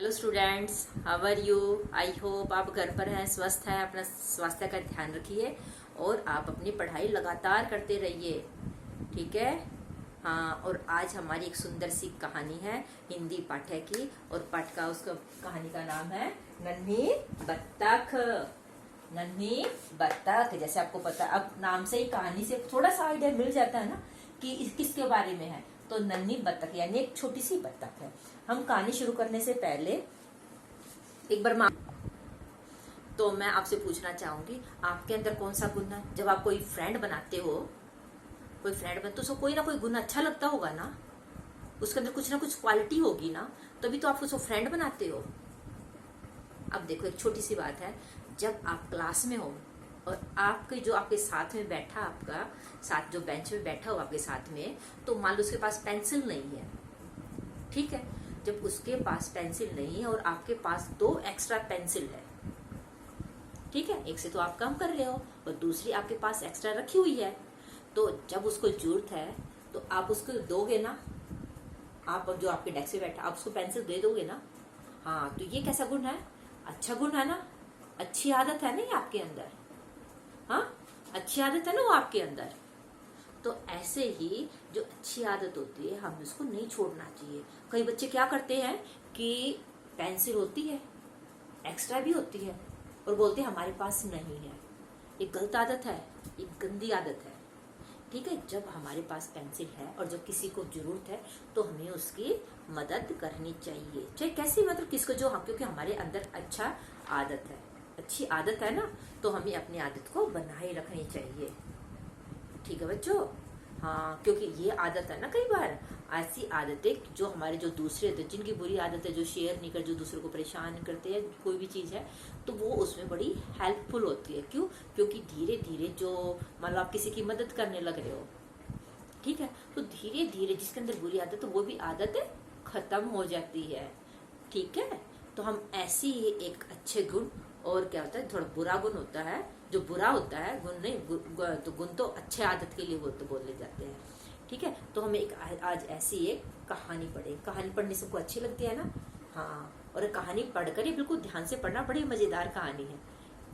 Hello students, how are you. I hope आप घर पर हैं, स्वस्थ हैं, अपना स्वास्थ्य का ध्यान रखिए और आप अपनी पढ़ाई लगातार करते रहिए। ठीक है। हाँ, और आज हमारी एक सुंदर सी कहानी है हिंदी पाठ्य की, और पाठ का उसका कहानी का नाम है नन्ही बत्तख। नन्ही बत्तख, जैसे आपको पता, अब नाम से ही कहानी से थोड़ा सा आइडिया मिल जाता है ना कि किसके बारे में है। तो नन्ही बत्तख यानी एक छोटी सी बत्तख है। हम कहानी शुरू करने से पहले एक बार तो मैं आपसे पूछना चाहूंगी, आपके अंदर कौन सा गुण है। जब आप कोई फ्रेंड बनाते हो, कोई फ्रेंड बन तो उसको कोई ना कोई गुण अच्छा लगता होगा ना, उसके अंदर कुछ ना कुछ क्वालिटी होगी ना, तभी तो आप उसको फ्रेंड बनाते हो। अब देखो, एक छोटी सी बात है, जब आप क्लास में हो और आपके जो आपके साथ में बैठा, आपका साथ जो बेंच में बैठा हो आपके साथ में, तो मान लो उसके पास पेंसिल नहीं है। ठीक है। जब उसके पास पेंसिल नहीं है और आपके पास 2 एक्स्ट्रा पेंसिल है, ठीक है, एक से तो आप कम कर रहे हो और दूसरी आपके पास एक्स्ट्रा रखी हुई है, तो जब उसको जरूरत है तो आप उसको दोगे ना। आप जो आपके डेस्क पे बैठा, आप उसको पेंसिल दे दोगे ना। हाँ, तो ये कैसा गुण है? अच्छा गुण है ना, अच्छी आदत है ना ये आपके अंदर। हाँ, अच्छी आदत है ना वो आपके अंदर। तो ऐसे ही जो अच्छी आदत होती है, हमें उसको नहीं छोड़ना चाहिए। कई बच्चे क्या करते हैं कि पेंसिल होती है, एक्स्ट्रा भी होती है, और बोलते हैं हमारे पास नहीं है। एक गलत आदत है, एक गंदी आदत है। ठीक है। जब हमारे पास पेंसिल है और जब किसी को जरूरत है तो हमें उसकी मदद करनी चाहिए, चाहे कैसी, मतलब किसको जो हम, क्योंकि हमारे अंदर अच्छा आदत है, अच्छी आदत है ना, तो हमें अपनी आदत को बनाए रखनी चाहिए। ठीक है बच्चों। हाँ, क्योंकि ये आदत है ना, कई बार ऐसी आदतें जो हमारे जो दूसरे, जिनकी बुरी आदत है, जो शेयर नहीं कर, जो दूसरे को परेशान करते हैं, कोई भी चीज है, तो वो उसमें बड़ी हेल्पफुल होती है। क्यों? क्योंकि धीरे धीरे जो, मान लो आप किसी की मदद करने लग रहे हो, ठीक है, तो धीरे धीरे जिसके अंदर बुरी आदत है वो भी आदत खत्म हो जाती है। ठीक है। तो हम ऐसी ही एक अच्छे गुण, और क्या होता है, थोड़ा बुरा गुण होता है, जो बुरा होता है, गुण नहीं, तो गुण तो अच्छे आदत के लिए वो तो बोले जाते हैं। ठीक है। तो हमें एक आज ऐसी एक कहानी पढ़े। कहानी पढ़ने सबको अच्छी लगती है ना। हाँ, और कहानी पढ़कर, ये बिल्कुल ध्यान से पढ़ना, बड़ी मजेदार कहानी है।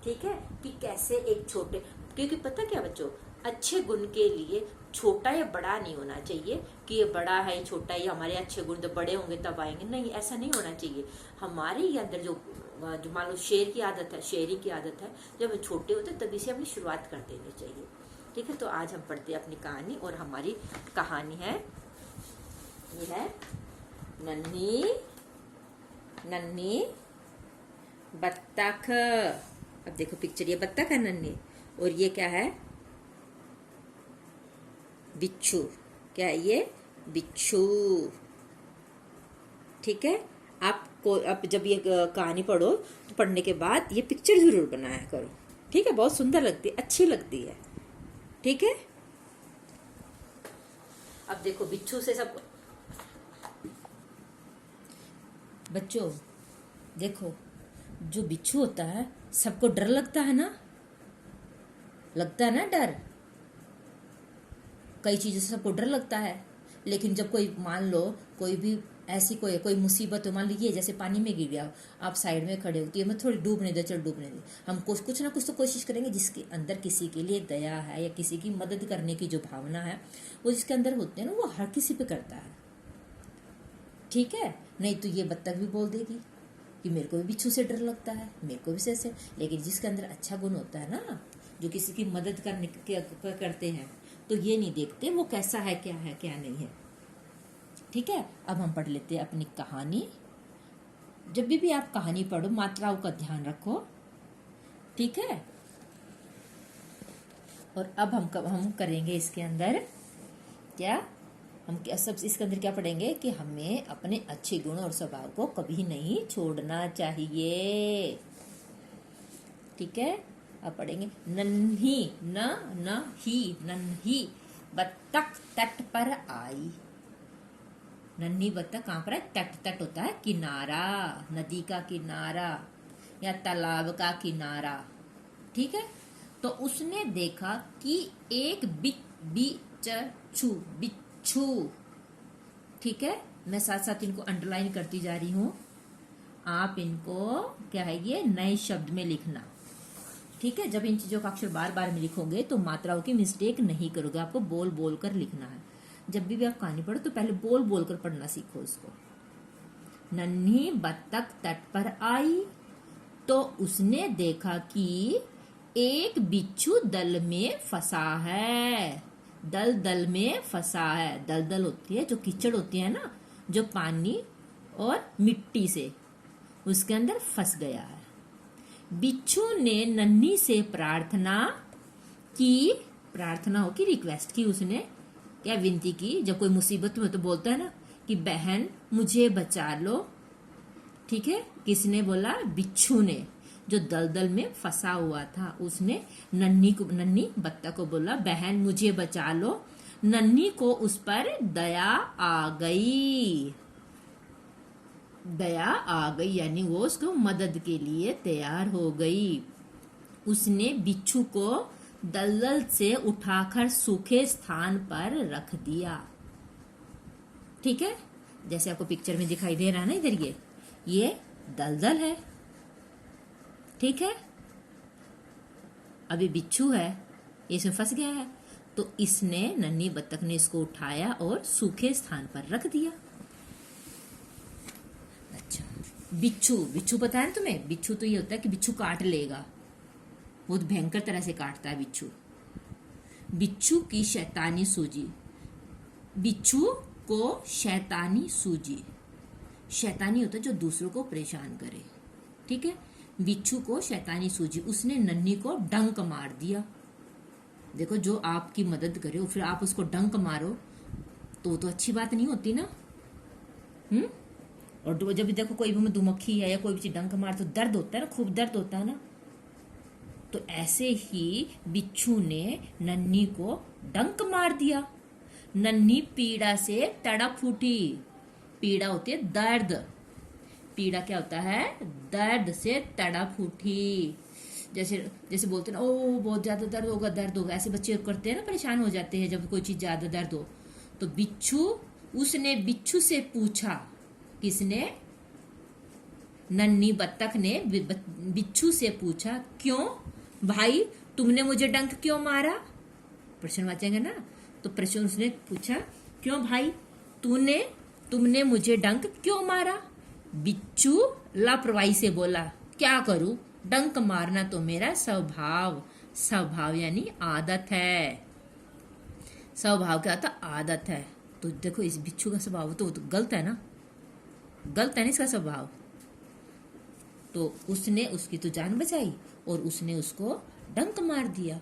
ठीक है, कि कैसे एक छोटे, क्योंकि पता क्या बच्चों, अच्छे गुण के लिए छोटा या बड़ा नहीं होना चाहिए कि ये बड़ा है, ये छोटा है, ये हमारे अच्छे गुण तो बड़े होंगे तब आएंगे, नहीं, ऐसा नहीं होना चाहिए। हमारे ही अंदर जो मान लो शेर की आदत है, शेयरिंग की आदत है, जब हम छोटे होते तभी से अपनी शुरुआत कर देनी चाहिए। ठीक है। तो आज हम पढ़ते हैं अपनी कहानी, और हमारी कहानी है, ये है नन्ही नन्ही बत्तख। अब देखो पिक्चर, ये बत्तख है नन्ही, और ये क्या है? बिच्छू। क्या है ये? बिच्छू। ठीक है। आपको अब जब ये कहानी पढ़ो तो पढ़ने के बाद ये पिक्चर जरूर बनाया करो। ठीक है, बहुत सुंदर लगती है, अच्छी लगती है। ठीक है। अब देखो, बिच्छू से सब बच्चों देखो, जो बिच्छू होता है सबको डर लगता है ना, लगता है ना डर, कई चीजों से सबको डर लगता है। लेकिन जब कोई, मान लो कोई भी ऐसी कोई मुसीबत हो, मान लीजिए जैसे पानी में गिर गया, आप साइड में खड़े होती है, मैं थोड़ी डूबने दे, चल डूबने दे, हम कुछ ना कुछ तो कोशिश करेंगे। जिसके अंदर किसी के लिए दया है या किसी की मदद करने की जो भावना है, वो जिसके अंदर होते हैं ना, वो हर किसी पे करता है। ठीक है। नहीं तो ये बत्तख भी बोल देगी कि मेरे को भी बिच्छू से डर लगता है, मेरे को भी से। लेकिन जिसके अंदर अच्छा गुण होता है ना, जो किसी की मदद करने करते हैं, तो ये नहीं देखते वो कैसा है, क्या नहीं है। ठीक है। अब हम पढ़ लेते हैं अपनी कहानी। जब भी आप कहानी पढ़ो, मात्राओं का ध्यान रखो। ठीक है। और अब हम करेंगे इसके अंदर क्या, हम सब इसके अंदर क्या पढ़ेंगे कि हमें अपने अच्छे गुण और स्वभाव को कभी नहीं छोड़ना चाहिए। ठीक है। अब पढ़ेंगे, नन्ही नन्ही बत्तख तट पर आई। नन्ही बत्तख कहाँ पर है? तट होता है किनारा, नदी का किनारा या तालाब का किनारा। ठीक है। तो उसने देखा कि एक बिच्छू। ठीक है, मैं साथ साथ इनको अंडरलाइन करती जा रही हूँ। आप इनको क्या है ये नए शब्द में लिखना। ठीक है, जब इन चीजों का अक्षर बार बार में लिखोगे तो मात्राओं की मिस्टेक नहीं करोगे। आपको बोल बोल कर लिखना है। जब भी आप कहानी पढ़ो तो पहले बोल बोल कर पढ़ना सीखो इसको। नन्ही बत्तख तट पर आई तो उसने देखा कि एक बिच्छू दल में फंसा है। दल दल में फंसा है। दल दल होती है जो कीचड़ होती है ना, जो पानी और मिट्टी से, उसके अंदर फंस गया है। बिच्छू ने नन्ही से प्रार्थना की। प्रार्थना हो कि रिक्वेस्ट की, उसने क्या विनती की। जब कोई मुसीबत में तो बोलता है ना कि बहन मुझे बचा लो। ठीक है, किसने बोला? बिच्छू ने, जो दलदल में फंसा हुआ था। उसने नन्ही बत्तख को बोला बहन मुझे बचा लो। नन्ही को उस पर दया आ गई। दया आ गई यानी वो उसको मदद के लिए तैयार हो गई। उसने बिच्छू को दलदल से उठाकर सूखे स्थान पर रख दिया। ठीक है, जैसे आपको पिक्चर में दिखाई दे रहा है ना, इधर ये दलदल है। ठीक है, अभी बिच्छू है, इसमें फंस गया है, तो इसने नन्ही बत्तख ने इसको उठाया और सूखे स्थान पर रख दिया। अच्छा, बिच्छू, बिच्छू पता है ना तुम्हें? बिच्छू तो ये होता है कि बिच्छू काट लेगा, बहुत भयंकर तरह से काटता है बिच्छू। बिच्छू की शैतानी सूझी। बिच्छू को शैतानी सूझी। शैतानी होता है जो दूसरों को परेशान करे। ठीक है, बिच्छू को शैतानी सूझी। उसने नन्ही को डंक मार दिया। देखो, जो आपकी मदद करे फिर आप उसको डंक मारो तो अच्छी बात नहीं होती ना। और जब भी देखो कोई भी मधुमक्खी है या कोई भी चीज डंक मार तो दर्द होता है ना, खूब दर्द होता है ना। तो ऐसे ही बिच्छू ने नन्ही को डंक मार दिया। नन्ही पीड़ा से तड़प उठी। पीड़ा होती है दर्द। पीड़ा क्या होता है? दर्द से तड़प उठी। जैसे जैसे बोलते हैं ना, ओ बहुत ज्यादा दर्द होगा, दर्द होगा, ऐसे बच्चे करते हैं ना, परेशान हो जाते हैं जब कोई चीज ज्यादा दर्द हो। तो उसने बिच्छू से पूछा। किसने? नन्ही बत्तख ने बिच्छू से पूछा, क्यों भाई तुमने मुझे डंक क्यों मारा? प्रश्न वाचेंगे ना, तो प्रश्न उसने पूछा, क्यों भाई तुमने मुझे डंक क्यों मारा? बिच्छू लापरवाही से बोला, क्या करूं, डंक मारना तो मेरा स्वभाव यानी आदत है। स्वभाव क्या होता? आदत है। तो देखो इस बिच्छू का स्वभाव तो गलत है ना, गलत है ना इसका स्वभाव। तो उसने उसकी तो जान बचाई और उसने उसको डंक मार दिया।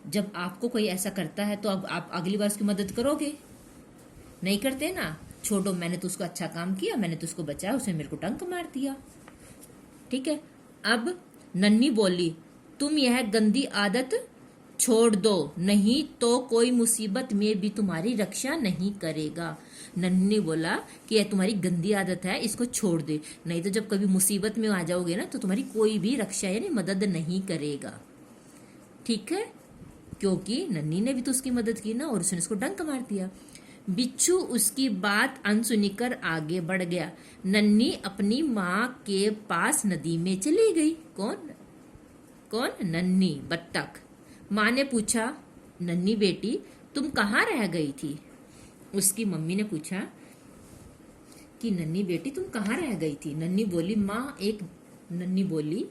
जब आपको कोई ऐसा करता है तो अब आप अगली बार उसकी मदद करोगे? नहीं करते ना। छोड़ो, मैंने तो उसको अच्छा काम किया, मैंने तो उसको बचाया, उसने मेरे को डंक मार दिया। ठीक है, अब नन्ही बोली, तुम यह गंदी आदत छोड़ दो, नहीं तो कोई मुसीबत में भी तुम्हारी रक्षा नहीं करेगा। नन्ही बोला कि यह तुम्हारी गंदी आदत है, इसको छोड़ दे, नहीं तो जब कभी मुसीबत में आ जाओगे ना तो तुम्हारी कोई भी रक्षा यानी मदद नहीं करेगा। ठीक है, क्योंकि नन्ही ने भी तो उसकी मदद की ना और उसने उसको डंक मार दिया। बिच्छू उसकी बात अनसुनी कर आगे बढ़ गया। नन्ही अपनी माँ के पास नदी में चली गई। कौन? नन्ही बत्तख। माँ ने पूछा, नन्ही बेटी तुम कहाँ रह गई थी? उसकी मम्मी ने पूछा कि नन्ही बेटी तुम कहाँ रह गई थी? नन्ही बोली, नन्ही बोली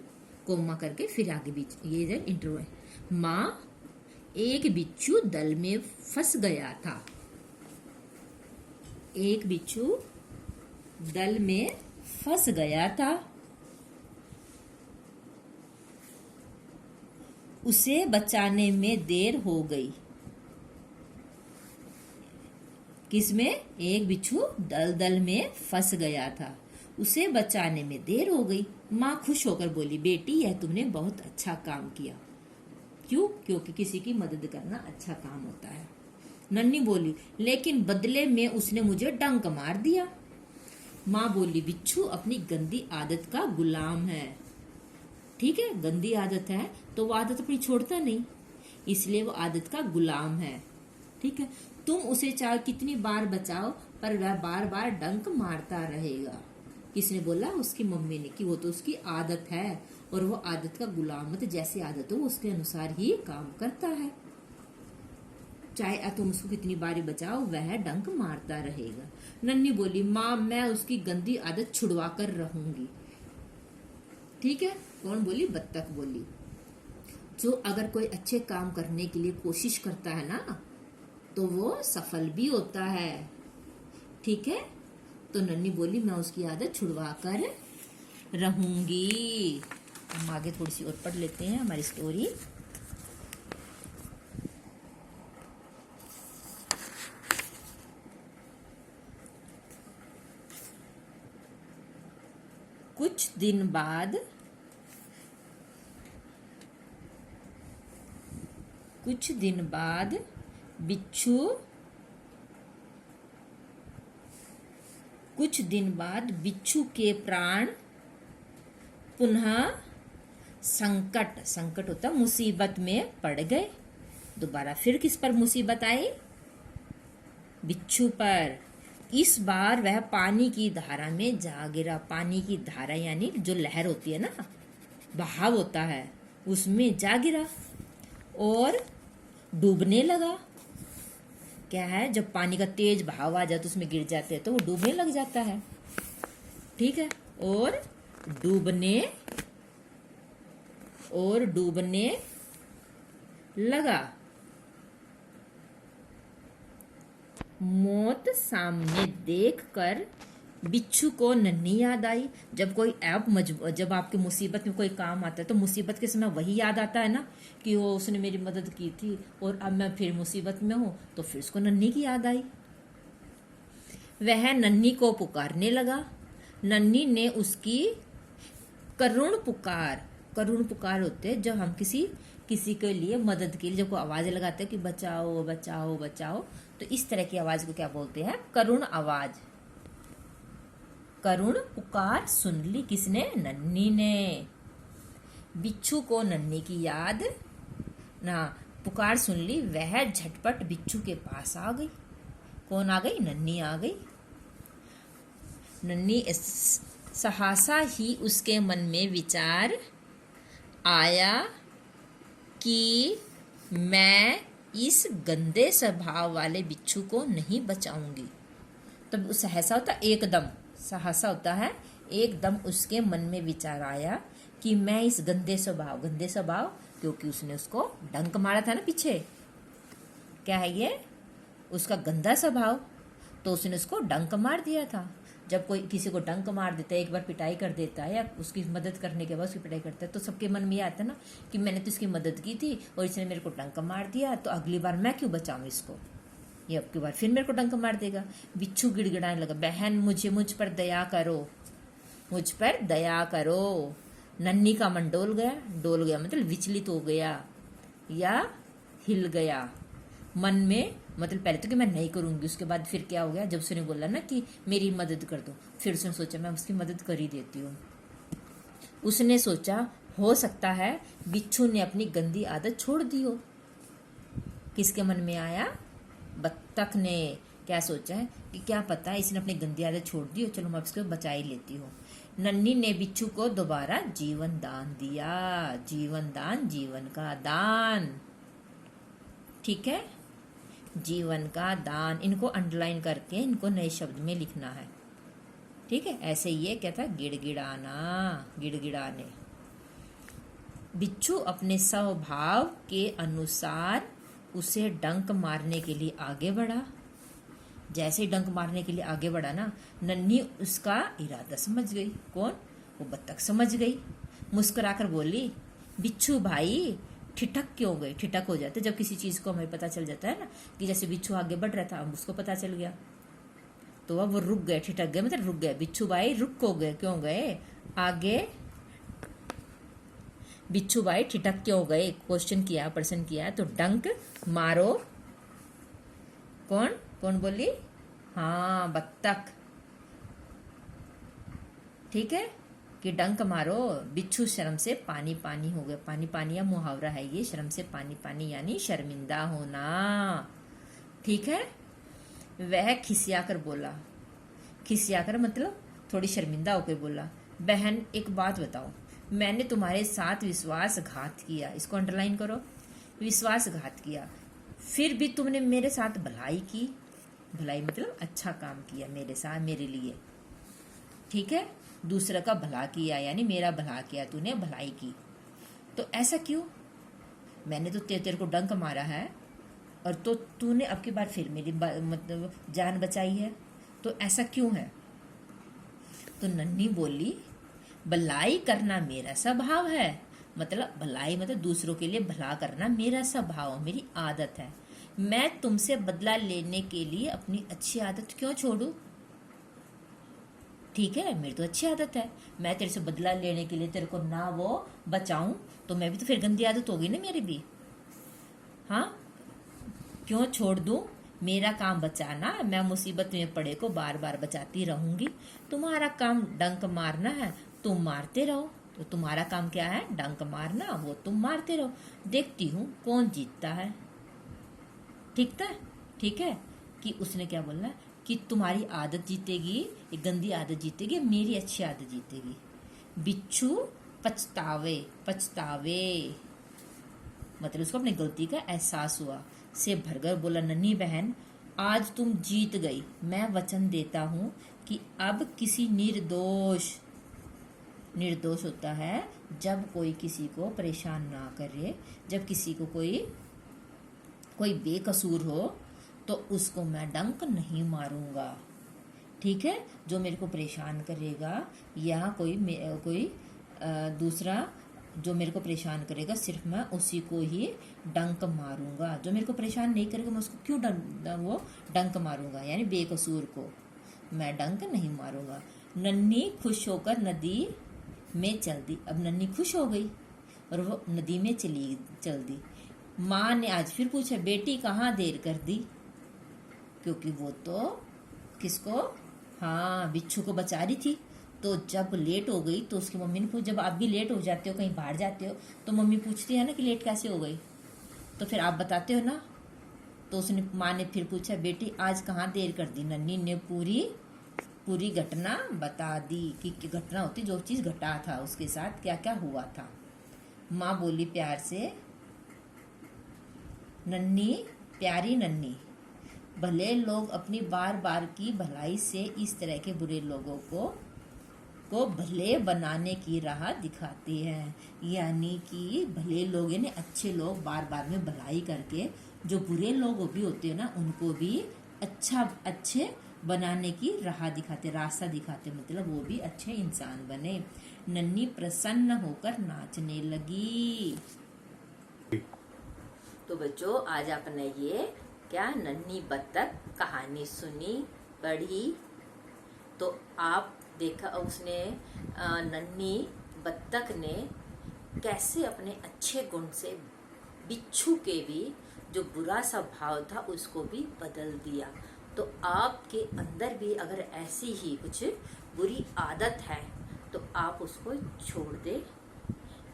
कोमा करके फिर आगे बीच ये इधर इंटरव्यू है। माँ, एक बिच्छू दल में फंस गया था। एक बिच्छू दल में फंस गया था। उसे बचाने में देर हो गई। किसमें? एक बिच्छू दलदल में फंस गया था, उसे बचाने में देर हो गई। माँ खुश होकर बोली, बेटी यह तुमने बहुत अच्छा काम किया। क्यों? क्योंकि किसी की मदद करना अच्छा काम होता है। नन्ही बोली, लेकिन बदले में उसने मुझे डंक मार दिया। माँ बोली, बिच्छू अपनी गंदी आदत का गुलाम है। ठीक है, गंदी आदत है तो वो आदत अपनी छोड़ता नहीं, इसलिए वो आदत का गुलाम है। ठीक है, तुम उसे चाहे कितनी बार बचाओ पर वह बार बार डंक मारता रहेगा। किसने बोला? उसकी मम्मी ने, कि वो तो उसकी आदत है और वो आदत का गुलाम, मतलब जैसी आदत हो उसके अनुसार ही काम करता है। चाहे तुम उसको कितनी बारी बचाओ वह डंक मारता रहेगा। नन्ही बोली, माँ मैं उसकी गंदी आदत छुड़वा कर रहूंगी। ठीक है, कौन बोली? बत्तख बोली। जो अगर कोई अच्छे काम करने के लिए कोशिश करता है ना तो वो सफल भी होता है। ठीक है, तो नन्ही बोली मैं उसकी आदत छुड़वा कर रहूंगी। हम आगे थोड़ी सी और पढ़ लेते हैं हमारी स्टोरी। कुछ दिन बाद बिच्छू के प्राण पुनः संकट होता मुसीबत में पड़ गए। दोबारा फिर किस पर मुसीबत आई? बिच्छू पर। इस बार वह पानी की धारा में जा गिरा। पानी की धारा यानी जो लहर होती है ना, बहाव होता है, उसमें जा गिरा और डूबने लगा। क्या है, जब पानी का तेज बहाव आ जाए तो उसमें गिर जाते हैं तो वो डूबने लग जाता है। ठीक है, और डूबने लगा। मौत सामने देखकर बिच्छू को नन्ही याद आई। जब आपकी मुसीबत में कोई काम आता है तो मुसीबत के समय वही याद आता है ना कि वो उसने मेरी मदद की थी और अब मैं फिर मुसीबत में हूं, तो फिर उसको नन्ही की याद आई। वह नन्ही को पुकारने लगा। नन्ही ने उसकी करुण पुकार होते हैं जब हम किसी के लिए मदद के लिए जब कोई आवाज लगाते हैं कि बचाओ बचाओ बचाओ, तो इस तरह की आवाज को क्या बोलते हैं? करुण आवाज। करुण पुकार सुन ली किसने? नन्ही ने। बिच्छू को नन्ही की याद ना, पुकार सुन ली, वह झटपट बिच्छू के पास आ गई। कौन आ गई? नन्ही आ गई। नन्ही सहसा ही उसके मन में विचार आया कि मैं इस गंदे स्वभाव वाले बिच्छू को नहीं बचाऊंगी। तब सहसा होता एकदम, सहसा होता है एकदम उसके मन में विचार आया कि मैं इस गंदे स्वभाव क्योंकि उसने उसको डंक मारा था ना पीछे। क्या है ये? उसका गंदा स्वभाव, तो उसने उसको डंक मार दिया था। जब कोई किसी को डंक मार देता है, एक बार पिटाई कर देता है या उसकी मदद करने के बाद उसकी पिटाई करता है, तो सबके मन में ये आता है ना कि मैंने तो इसकी मदद की थी और इसने मेरे को डंक मार दिया, तो अगली बार मैं क्यों बचाऊं इसको, ये अब की बार फिर मेरे को डंक मार देगा। बिच्छू गिड़गिड़ाने लगा, बहन मुझ पर दया करो, मुझ पर दया करो। नन्ही का मन डोल गया मतलब विचलित हो गया या हिल गया मन में, मतलब पहले तो कि मैं नहीं करूंगी, उसके बाद फिर क्या हो गया, जब उसने बोला ना कि मेरी मदद कर दो, फिर उसने सोचा मैं उसकी मदद कर ही देती हूँ। उसने सोचा हो सकता है बिच्छू ने अपनी गंदी आदत छोड़ दी हो। किसके मन में आया? बत्तख ने। क्या सोचा है कि क्या पता इसने अपनी गंदी आदत छोड़ दी हो, चलो मैं इसको बचा ही लेती हूँ। नन्ही ने बिच्छू को दोबारा जीवन दान दिया। जीवन दान, जीवन का दान। ठीक है, जीवन का दान, इनको अंडरलाइन करके इनको नए शब्द में लिखना है। ठीक है, ऐसे ये क्या था? गिड़गिड़ाने। बिच्छू अपने स्वभाव के अनुसार उसे डंक मारने के लिए आगे बढ़ा। जैसे ही डंक मारने के लिए आगे बढ़ा ना, नन्ही उसका इरादा समझ गई। कौन? वो बत्तख समझ गई। मुस्कुराकर बोली, बिच्छू भाई ठिठक क्यों गए? ठिठक हो जाते जब किसी चीज को हमें पता चल जाता है ना, कि जैसे बिच्छू आगे बढ़ रहा था, अब उसको पता चल गया तो अब वो रुक गए, ठिठक गए मतलब रुक गए। बिच्छू भाई रुक को गए, क्यों गए? आगे बिच्छू भाई ठिठक क्यों गए? क्वेश्चन किया, प्रश्न किया, तो डंक मारो। कौन कौन बोली? हाँ, बत्तख। ठीक है, कि डंक मारो। बिच्छू शर्म से पानी पानी हो गया। पानी पानी या मुहावरा है ये, शर्म से पानी पानी यानी शर्मिंदा होना। ठीक है, वह खिसियाकर बोला। खिसियाकर मतलब थोड़ी शर्मिंदा होकर बोला, बहन एक बात बताओ, मैंने तुम्हारे साथ विश्वासघात किया, इसको अंडरलाइन करो, विश्वासघात किया, फिर भी तुमने मेरे साथ भलाई की। भलाई मतलब अच्छा काम किया मेरे साथ, मेरे लिए, ठीक है, दूसरे का भला किया, यानी मेरा भला किया, तूने भलाई की। तो ऐसा क्यों? मैंने तो तेरे को डंक मारा है और तो तूने अब की बार फिर मेरी मतलब जान बचाई है, तो ऐसा क्यों है? तो नन्ही बोली, भलाई करना मेरा स्वभाव है, मतलब भलाई मतलब दूसरों के लिए भला करना मेरा स्वभाव, मेरी आदत है। मैं तुमसे बदला लेने के लिए अपनी अच्छी आदत क्यों छोड़ूं? ठीक है, मेरी तो अच्छी आदत है, मैं तेरे से बदला लेने के लिए तेरे को ना वो बचाऊं तो मैं भी तो फिर गंदी आदत होगी ना मेरी भी। हाँ, क्यों छोड़ दूं? मेरा काम बचाना, मैं मुसीबत में पड़े को बार बार बचाती रहूंगी। तुम्हारा काम डंक मारना है, तुम मारते रहो। तो तुम्हारा काम क्या है? डंक मारना, वो तुम मारते रहो, देखती हूँ कौन जीतता है। ठीक है कि उसने क्या बोलना कि तुम्हारी आदत जीतेगी, एक गंदी आदत जीतेगी, मेरी अच्छी आदत जीतेगी। बिच्छू पछतावे, पछतावे मतलब उसको अपनी गलती का एहसास हुआ, से भरकर बोला, नन्ही बहन आज तुम जीत गई, मैं वचन देता हूँ कि अब किसी निर्दोष होता है जब कोई किसी को परेशान ना करे, जब किसी को कोई बेकसूर हो तो उसको मैं डंक नहीं मारूंगा। ठीक है, जो मेरे को परेशान करेगा या कोई दूसरा जो मेरे को परेशान करेगा, सिर्फ मैं उसी को ही डंक मारूंगा। जो मेरे को परेशान नहीं करेगा मैं उसको क्यों डंक मारूंगा, यानी बेकसूर को मैं डंक नहीं मारूंगा। नन्ही खुश होकर नदी में चल दी। अब नन्ही खुश हो गई और वो नदी में चल दी। माँ ने आज फिर पूछा, बेटी कहाँ देर कर दी? क्योंकि वो तो किसको, हाँ, बिच्छू को बचा रही थी। तो जब लेट हो गई तो उसकी मम्मी ने पूछा, जब आप भी लेट हो जाते हो, कहीं बाहर जाते हो, तो मम्मी पूछती है ना कि लेट कैसे हो गई, तो फिर आप बताते हो ना। तो उसने, माँ ने फिर पूछा, बेटी आज कहाँ देर कर दी? नन्ही ने पूरी घटना बता दी कि घटना होती, जो चीज़ घटा था उसके साथ क्या क्या हुआ था। माँ बोली प्यार से, नन्ही, प्यारी नन्ही, भले लोग अपनी बार बार की भलाई से इस तरह के बुरे लोगों को भले बनाने की राह दिखाती है। यानी कि भले लोग यानी अच्छे लोग बार बार में भलाई करके जो बुरे लोग भी होते हैं ना, उनको भी अच्छे बनाने की राह दिखाते, रास्ता दिखाते, मतलब वो भी अच्छे इंसान बने। नन्ही प्रसन्न होकर नाचने लगी। तो बच्चों, आज आपने ये क्या नन्ही बत्तख कहानी सुनी, पढ़ी, तो आप देखा उसने नन्ही बत्तख ने कैसे अपने अच्छे गुण से बिच्छू के भी जो बुरा स्वभाव था उसको भी बदल दिया। तो आपके अंदर भी अगर ऐसी ही कुछ बुरी आदत है तो आप उसको छोड़ दे,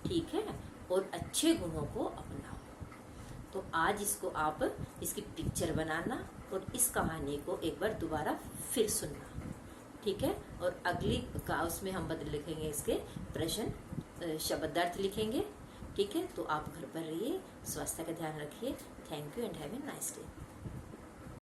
ठीक है, और अच्छे गुणों को अपनाओ। तो आज इसकी पिक्चर बनाना और इस कहानी को एक बार दोबारा फिर सुनना, ठीक है। और अगली का उसमें हम बदल लिखेंगे, इसके प्रश्न शब्दार्थ लिखेंगे, ठीक है। तो आप घर पर रहिए, स्वास्थ्य का ध्यान रखिए। Thank you and have a nice day.